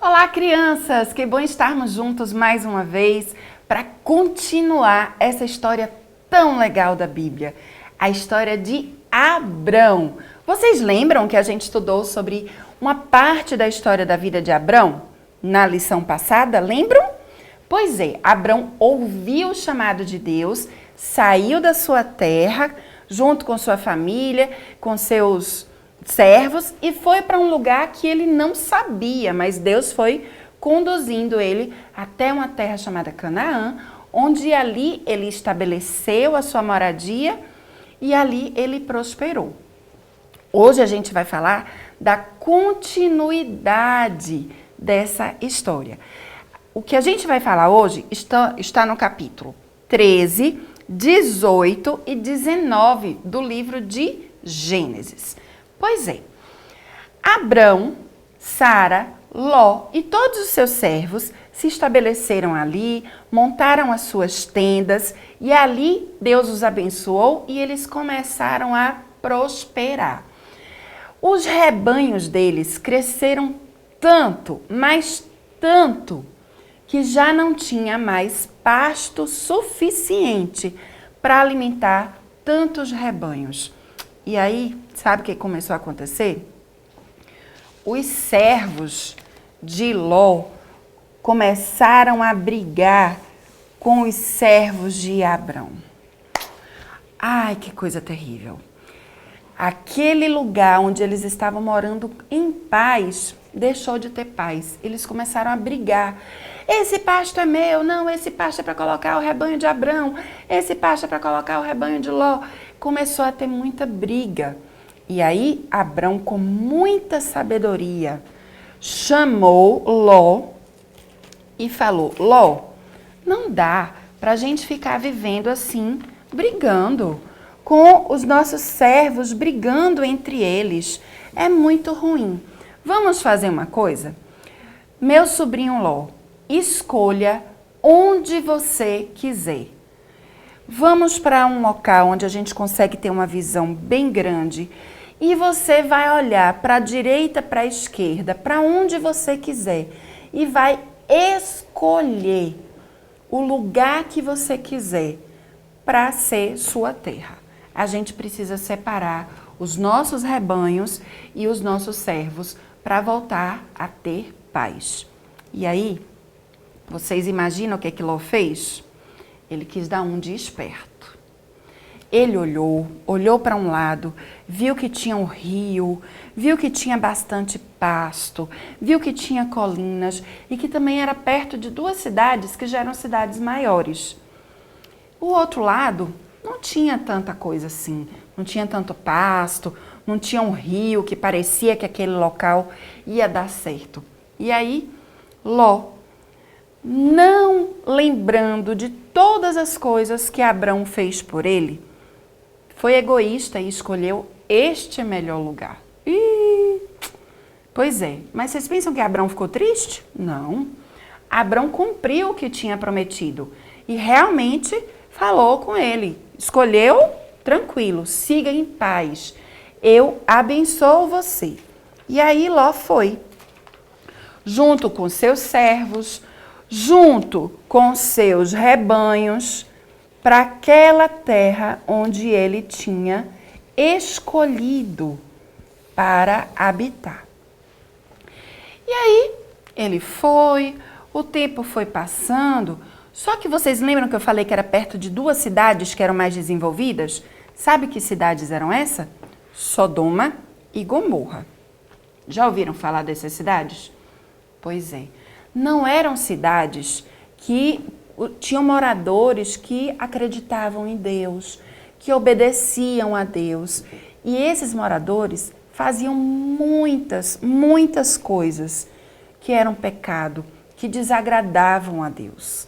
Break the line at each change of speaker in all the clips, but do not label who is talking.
Olá, crianças! Que bom estarmos juntos mais uma vez para continuar essa história tão legal da Bíblia, a história de Abrão. Vocês lembram que a gente estudou sobre uma parte da história da vida de Abrão na lição passada? Lembram? Pois é, Abrão ouviu o chamado de Deus, saiu da sua terra, junto com sua família, com seus servos, e foi para um lugar que ele não sabia, mas Deus foi conduzindo ele até uma terra chamada Canaã, onde ali ele estabeleceu a sua moradia e ali ele prosperou. Hoje a gente vai falar da continuidade dessa história. O que a gente vai falar hoje está no capítulo 13, 18 e 19 do livro de Gênesis. Pois é, Abrão, Sara, Ló e todos os seus servos se estabeleceram ali, montaram as suas tendas e ali Deus os abençoou e eles começaram a prosperar. Os rebanhos deles cresceram tanto, mas tanto, que já não tinha mais pasto suficiente para alimentar tantos rebanhos. E aí, sabe o que começou a acontecer? Os servos de Ló começaram a brigar com os servos de Abrão. Ai, que coisa terrível. Aquele lugar onde eles estavam morando em paz, deixou de ter paz. Eles começaram a brigar. Esse pasto é meu, não, esse pasto é para colocar o rebanho de Abrão, esse pasto é para colocar o rebanho de Ló. Começou a ter muita briga. E aí, Abrão, com muita sabedoria, chamou Ló e falou: Ló, não dá para a gente ficar vivendo assim, brigando, com os nossos servos, brigando entre eles. É muito ruim. Vamos fazer uma coisa? Meu sobrinho Ló, escolha onde você quiser. Vamos para um local onde a gente consegue ter uma visão bem grande e você vai olhar para a direita, para a esquerda, para onde você quiser e vai escolher o lugar que você quiser para ser sua terra. A gente precisa separar os nossos rebanhos e os nossos servos para voltar a ter paz. E aí, vocês imaginam o que Ló fez? Ele quis dar um de esperto. Ele olhou para um lado, viu que tinha um rio, viu que tinha bastante pasto, viu que tinha colinas e que também era perto de duas cidades que já eram cidades maiores. O outro lado não tinha tanta coisa assim, não tinha tanto pasto, não tinha um rio que parecia que aquele local ia dar certo. E aí, Ló, não lembrando de todas as coisas que Abrão fez por ele, foi egoísta e escolheu este melhor lugar. Pois é, mas vocês pensam que Abrão ficou triste? Não. Abrão cumpriu o que tinha prometido e realmente falou com ele. Escolheu, tranquilo, siga em paz. Eu abençoo você. E aí Ló foi, junto com seus servos, junto com seus rebanhos, para aquela terra onde ele tinha escolhido para habitar. E aí, ele foi, o tempo foi passando, só que vocês lembram que eu falei que era perto de duas cidades que eram mais desenvolvidas? Sabe que cidades eram essas? Sodoma e Gomorra. Já ouviram falar dessas cidades? Pois é. Não eram cidades que tinham moradores que acreditavam em Deus, que obedeciam a Deus. E esses moradores faziam muitas coisas que eram pecado, que desagradavam a Deus.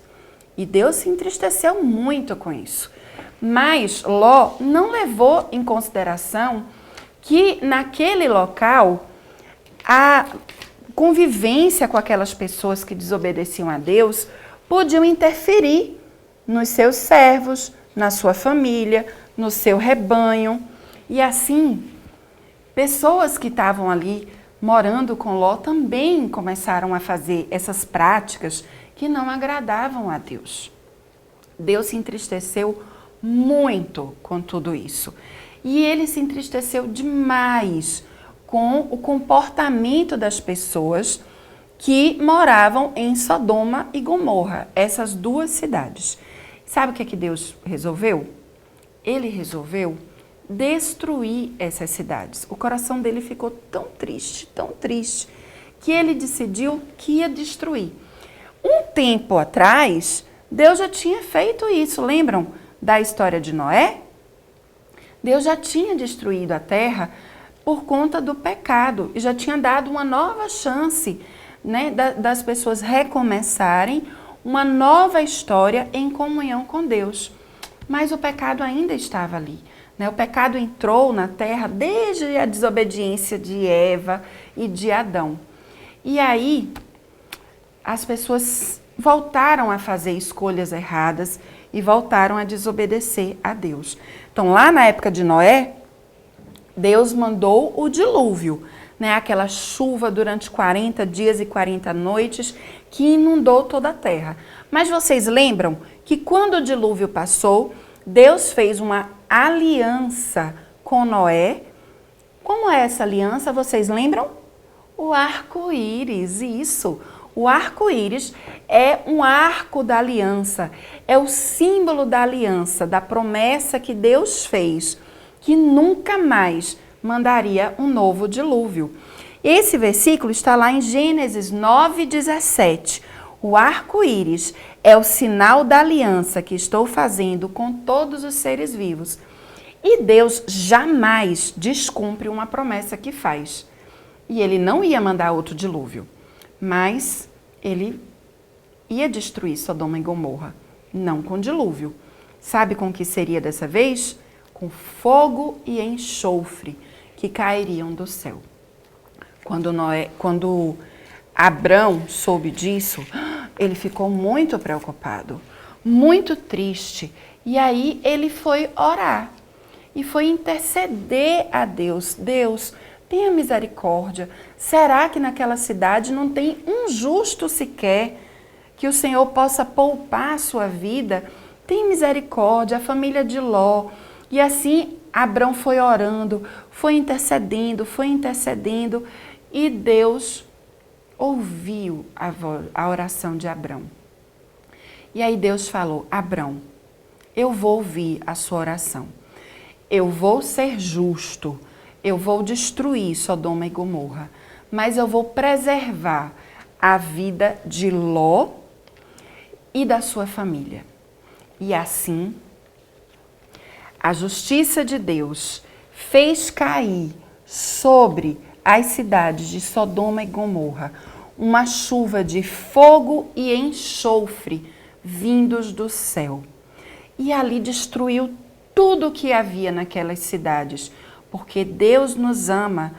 E Deus se entristeceu muito com isso. Mas Ló não levou em consideração que naquele local a convivência com aquelas pessoas que desobedeciam a Deus podiam interferir nos seus servos, na sua família, no seu rebanho. E assim, pessoas que estavam ali morando com Ló, também começaram a fazer essas práticas que não agradavam a Deus. Deus se entristeceu muito com tudo isso. E ele se entristeceu demais com o comportamento das pessoas que moravam em Sodoma e Gomorra, essas duas cidades. Sabe o que é que Deus resolveu? Ele resolveu destruir essas cidades. O coração dele ficou tão triste, que ele decidiu que ia destruir. Um tempo atrás, Deus já tinha feito isso. Lembram da história de Noé? Deus já tinha destruído a terra por conta do pecado e já tinha dado uma nova chance, né, das pessoas recomeçarem uma nova história em comunhão com Deus. Mas o pecado ainda estava ali, né? O pecado entrou na terra desde a desobediência de Eva e de Adão. E aí, as pessoas voltaram a fazer escolhas erradas e voltaram a desobedecer a Deus. Então, lá na época de Noé, Deus mandou o dilúvio, né? Aquela chuva durante 40 dias e 40 noites que inundou toda a terra. Mas vocês lembram que quando o dilúvio passou, Deus fez uma aliança com Noé. Como é essa aliança? Vocês lembram? O arco-íris, isso. O arco-íris é um arco da aliança, é o símbolo da aliança, da promessa que Deus fez, que nunca mais mandaria um novo dilúvio. Esse versículo está lá em Gênesis 9:17. O arco-íris é o sinal da aliança que estou fazendo com todos os seres vivos. E Deus jamais descumpre uma promessa que faz. E ele não ia mandar outro dilúvio, mas ele ia destruir Sodoma e Gomorra, não com dilúvio. Sabe com que seria dessa vez? Com fogo e enxofre que cairiam do céu. Quando Abrão soube disso, ele ficou muito preocupado, muito triste. E aí ele foi orar e foi interceder a Deus. Deus, tenha misericórdia. Será que naquela cidade não tem um justo sequer que o Senhor possa poupar a sua vida? Tem misericórdia, a família de Ló. E assim Abrão foi orando, foi intercedendo e Deus ouviu a oração de Abrão. E aí Deus falou: Abrão, eu vou ouvir a sua oração. Eu vou ser justo. Eu vou destruir Sodoma e Gomorra. Mas eu vou preservar a vida de Ló e da sua família. E assim, a justiça de Deus fez cair sobre as cidades de Sodoma e Gomorra uma chuva de fogo e enxofre vindos do céu. E ali destruiu tudo o que havia naquelas cidades, porque Deus nos ama,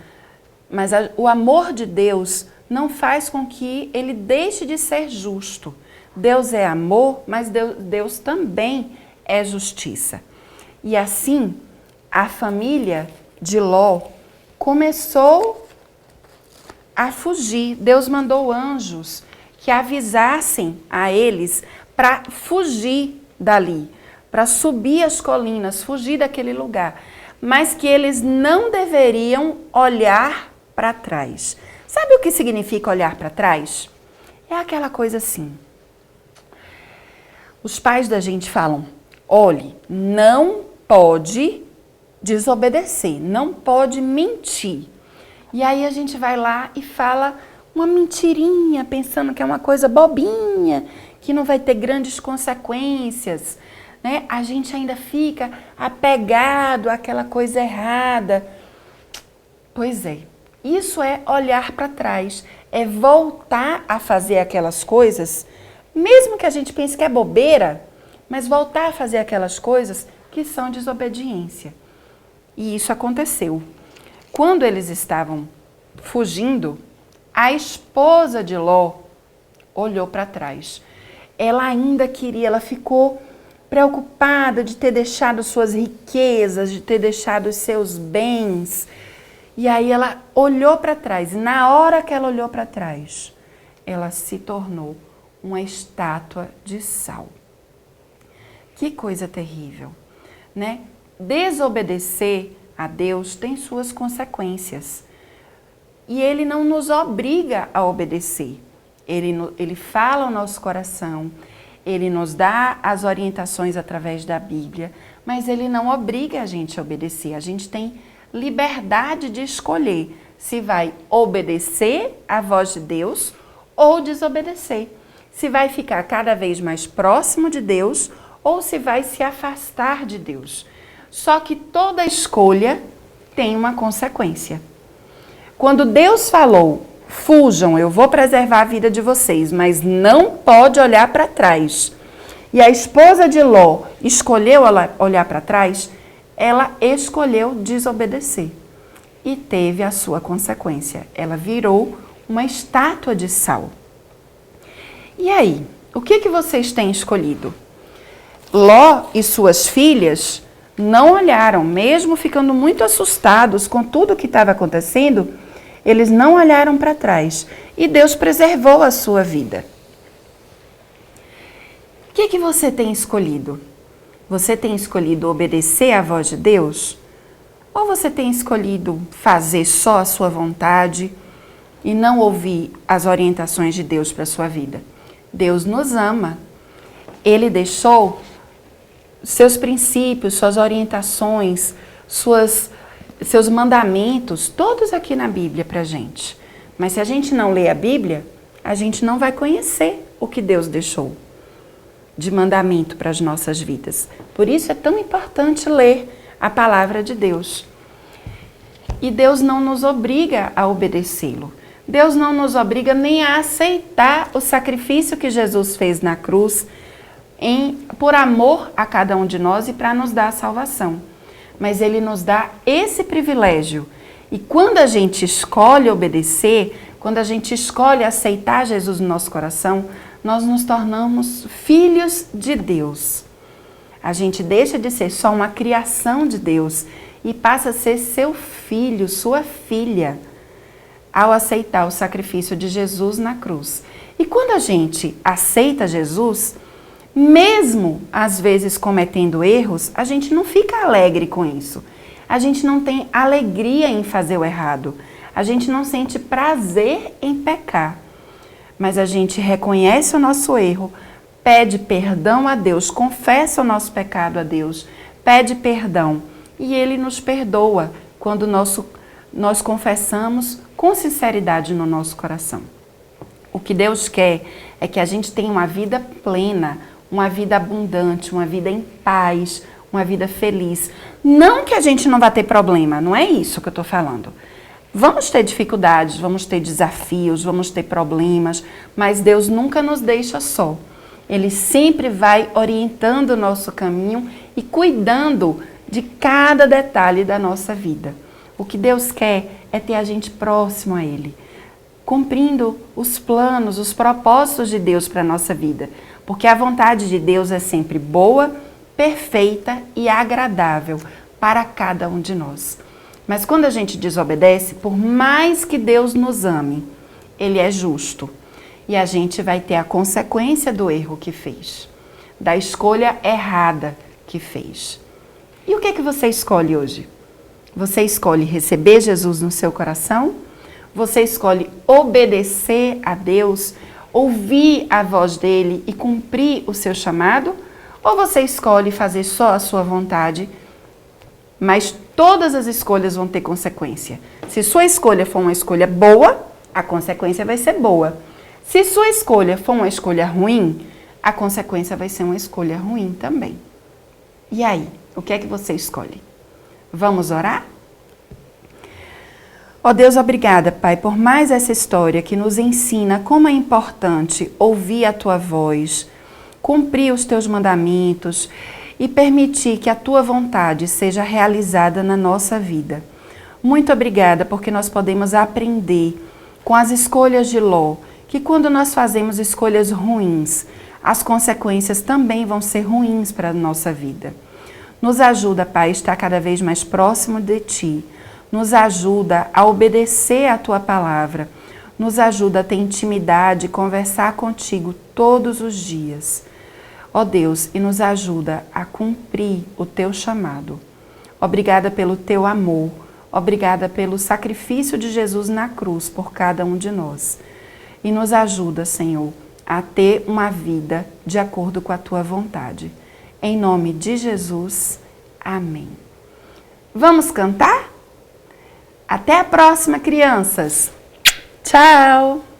mas o amor de Deus não faz com que ele deixe de ser justo. Deus é amor, mas Deus também é justiça. E assim, a família de Ló começou a fugir. Deus mandou anjos que avisassem a eles para fugir dali, para subir as colinas, fugir daquele lugar, mas que eles não deveriam olhar para trás. Sabe o que significa olhar para trás? É aquela coisa assim. Os pais da gente falam: olhe, não pode desobedecer, não pode mentir. E aí a gente vai lá e fala uma mentirinha, pensando que é uma coisa bobinha, que não vai ter grandes consequências, né? A gente ainda fica apegado àquela coisa errada. Pois é, isso é olhar para trás, é voltar a fazer aquelas coisas, mesmo que a gente pense que é bobeira, mas voltar a fazer aquelas coisas que são desobediência. E isso aconteceu. Quando eles estavam fugindo, a esposa de Ló olhou para trás. Ela ainda queria, ela ficou preocupada de ter deixado suas riquezas, de ter deixado os seus bens. E aí ela olhou para trás. E na hora que ela olhou para trás, ela se tornou uma estátua de sal. Que coisa terrível, né? Desobedecer a Deus tem suas consequências. E Ele não nos obriga a obedecer. Ele fala ao nosso coração, Ele nos dá as orientações através da Bíblia, mas Ele não obriga a gente a obedecer. A gente tem liberdade de escolher se vai obedecer à voz de Deus ou desobedecer. Se vai ficar cada vez mais próximo de Deus ou se vai se afastar de Deus. Só que toda escolha tem uma consequência. Quando Deus falou, fujam, eu vou preservar a vida de vocês, mas não pode olhar para trás. E a esposa de Ló escolheu olhar para trás, ela escolheu desobedecer. E teve a sua consequência. Ela virou uma estátua de sal. E aí, o que vocês têm escolhido? Ló e suas filhas não olharam, mesmo ficando muito assustados com tudo que estava acontecendo, eles não olharam para trás. E Deus preservou a sua vida. O que você tem escolhido? Você tem escolhido obedecer à voz de Deus? Ou você tem escolhido fazer só a sua vontade e não ouvir as orientações de Deus para a sua vida? Deus nos ama. Ele deixou seus princípios, suas orientações, seus mandamentos, todos aqui na Bíblia para a gente. Mas se a gente não lê a Bíblia, a gente não vai conhecer o que Deus deixou de mandamento para as nossas vidas. Por isso é tão importante ler a palavra de Deus. E Deus não nos obriga a obedecê-lo. Deus não nos obriga nem a aceitar o sacrifício que Jesus fez na cruz por amor a cada um de nós e para nos dar a salvação. Mas Ele nos dá esse privilégio. E quando a gente escolhe obedecer, quando a gente escolhe aceitar Jesus no nosso coração, nós nos tornamos filhos de Deus. A gente deixa de ser só uma criação de Deus e passa a ser seu filho, sua filha, ao aceitar o sacrifício de Jesus na cruz. E quando a gente aceita Jesus, mesmo às vezes cometendo erros, a gente não fica alegre com isso. A gente não tem alegria em fazer o errado. A gente não sente prazer em pecar. Mas a gente reconhece o nosso erro, pede perdão a Deus, confessa o nosso pecado a Deus, pede perdão e Ele nos perdoa quando nós confessamos com sinceridade no nosso coração. O que Deus quer é que a gente tenha uma vida plena, uma vida abundante, uma vida em paz, uma vida feliz. Não que a gente não vá ter problema, não é isso que eu estou falando. Vamos ter dificuldades, vamos ter desafios, vamos ter problemas, mas Deus nunca nos deixa só. Ele sempre vai orientando o nosso caminho e cuidando de cada detalhe da nossa vida. O que Deus quer é ter a gente próximo a Ele, cumprindo os planos, os propósitos de Deus para a nossa vida. Porque a vontade de Deus é sempre boa, perfeita e agradável para cada um de nós. Mas quando a gente desobedece, por mais que Deus nos ame, Ele é justo. E a gente vai ter a consequência do erro que fez, da escolha errada que fez. E o que é que você escolhe hoje? Você escolhe receber Jesus no seu coração? Você escolhe obedecer a Deus, ouvir a voz dEle e cumprir o seu chamado? Ou você escolhe fazer só a sua vontade, mas todas as escolhas vão ter consequência? Se sua escolha for uma escolha boa, a consequência vai ser boa. Se sua escolha for uma escolha ruim, a consequência vai ser uma escolha ruim também. E aí, o que é que você escolhe? Vamos orar? Ó Deus, obrigada, Pai, por mais essa história que nos ensina como é importante ouvir a Tua voz, cumprir os Teus mandamentos e permitir que a Tua vontade seja realizada na nossa vida. Muito obrigada porque nós podemos aprender com as escolhas de Ló, que quando nós fazemos escolhas ruins, as consequências também vão ser ruins para a nossa vida. Nos ajuda, Pai, a estar cada vez mais próximo de Ti. Nos ajuda a obedecer a Tua palavra. Nos ajuda a ter intimidade e conversar contigo todos os dias. Ó Deus, e nos ajuda a cumprir o Teu chamado. Obrigada pelo Teu amor. Obrigada pelo sacrifício de Jesus na cruz por cada um de nós. E nos ajuda, Senhor, a ter uma vida de acordo com a Tua vontade. Em nome de Jesus, amém. Vamos cantar? Até a próxima, crianças! Tchau!